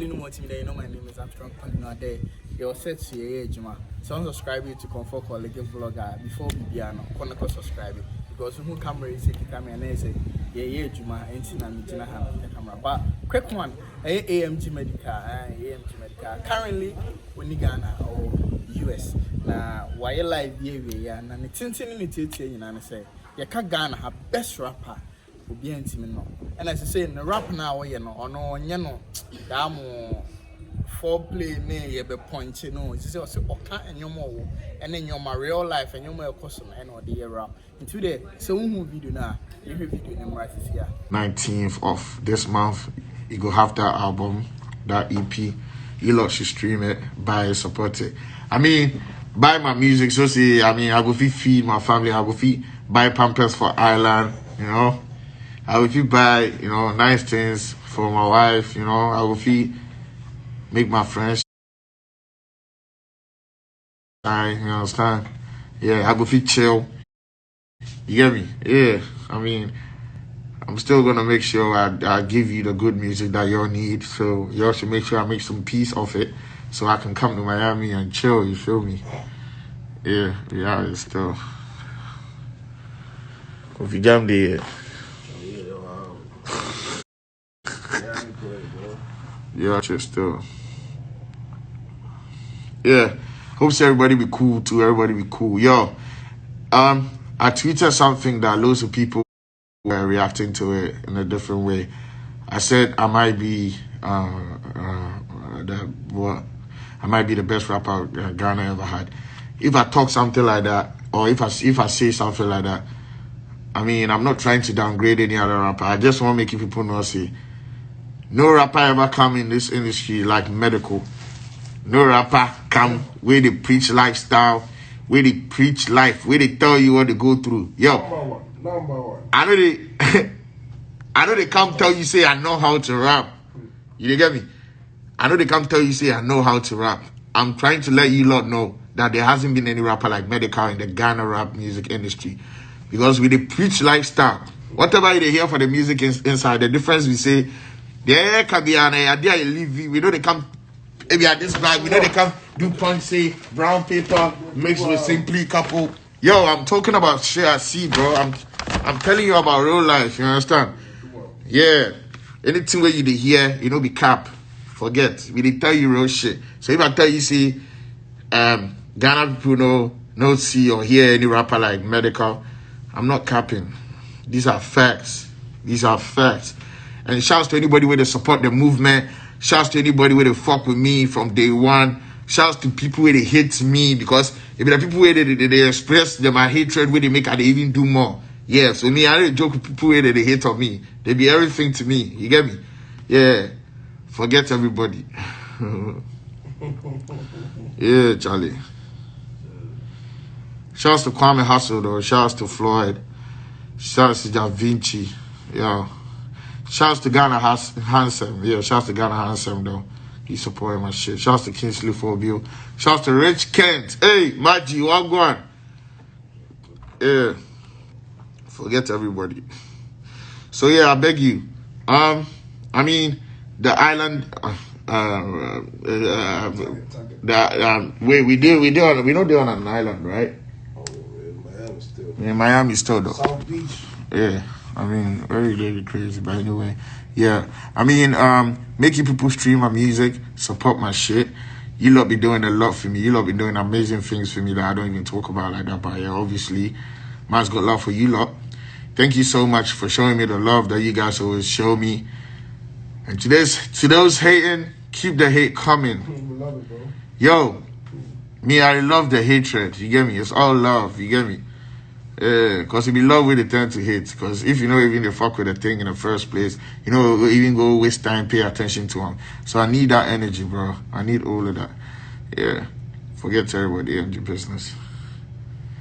Poleeno Multimedia, you know my name is Strongman. There, you're set to your age, man. So subscribe to Comfort Colleague Vlogger before Bibiano. Connect subscribe because who camera is taking camera and say, yeah, Juma, and Tina camera. But quick one, AMG Medical. Currently, when you Ghana or US, now why live here, and it's in and say, you can't Ghana have best rapper. Be intimate no, and as I say, the rap now, you know, or no, you know, foreplay near be point, you know, it's just okay, and you're more, and then you're my real life, and you're my customer, and all the rap. And today, so who video now, you have video them right here. 19th of this month, you go have that album, that EP. You lot should stream it, buy it, support it. I mean, buy my music, so see, I mean, I go feed my family, I go buy Pampers for Ireland, you know. I will buy, you know, nice things for my wife, you know. I will make my friends shine, you understand? Yeah, I will chill. You get me? Yeah, I mean, I'm still gonna make sure I give you the good music that y'all need. So y'all should make sure I make some peace of it so I can come to Miami and chill, you feel me? Yeah, it's still. If you jam there. Yeah, still. Yeah, hope everybody be cool too. Everybody be cool. Yo, I tweeted something that loads of people were reacting to it in a different way. I said I might be I might be the best rapper Ghana ever had. If I talk something like that, or if I say something like that, I mean, I'm not trying to downgrade any other rapper. I just want to make people know, say, no rapper ever come in this industry like Medical. No rapper come where they preach lifestyle, where they preach life, where they tell you what to go through. Yo, number one. I know they come tell you, say, I know how to rap. You get me? I know they come tell you, say, I know how to rap. I'm trying to let you lot know that there hasn't been any rapper like Medical in the Ghana rap music industry. Because we they preach lifestyle. Whatever they hear for the music inside, the difference we say, there can be an idea you live. We know they come, if you are this bag, we know they come do punch, say, brown paper mixed with simply couple. Yo, I'm talking about shit I see, bro. I'm telling you about real life, you understand? Yeah. Anything where you dey hear, you know, be cap. Forget. We dey tell you real shit. So if I tell you, see, Ghana people no see or hear any rapper like Medical, I'm not capping. These are facts. And shouts to anybody where they support the movement. Shouts to anybody where they fuck with me from day one. Shouts to people where they hate me, because if the people where they express my hatred, where they make, they even do more. Yeah, so me, I don't joke with people where they hate on me. They be everything to me. You get me? Yeah. Forget everybody. Yeah, Charlie. Shouts to Kwame Hustle, though. Shouts to Floyd. Shouts to Da Vinci. Yeah. Shouts to Ghana Handsome. Yeah, shouts to Ghana Handsome, though. He supporting my shit. Shouts to Kingsley Phobio. Shouts to Rich Kent. Hey, Maggie, what going? Yeah. Forget everybody. So, yeah, I beg you. I mean, the island... we don't do on an island, right? Oh, in Miami still. In Miami still, though. South Beach. Yeah, I mean, very, very crazy, but anyway. Yeah, I mean, making people stream my music, support my shit. You lot be doing a lot for me. You lot be doing amazing things for me that I don't even talk about like that. But yeah, obviously, man's got love for you lot. Thank you so much for showing me the love that you guys always show me. And to those hating, keep the hate coming. We love it, bro. Yo, me, I love the hatred. You get me? It's all love. You get me? Because if you love with, they tend to hate. Because if you know even they fuck with the thing in the first place, you know, even go waste time, pay attention to them. So I need that energy, bro. I need all of that. Yeah. Forget everybody and your business.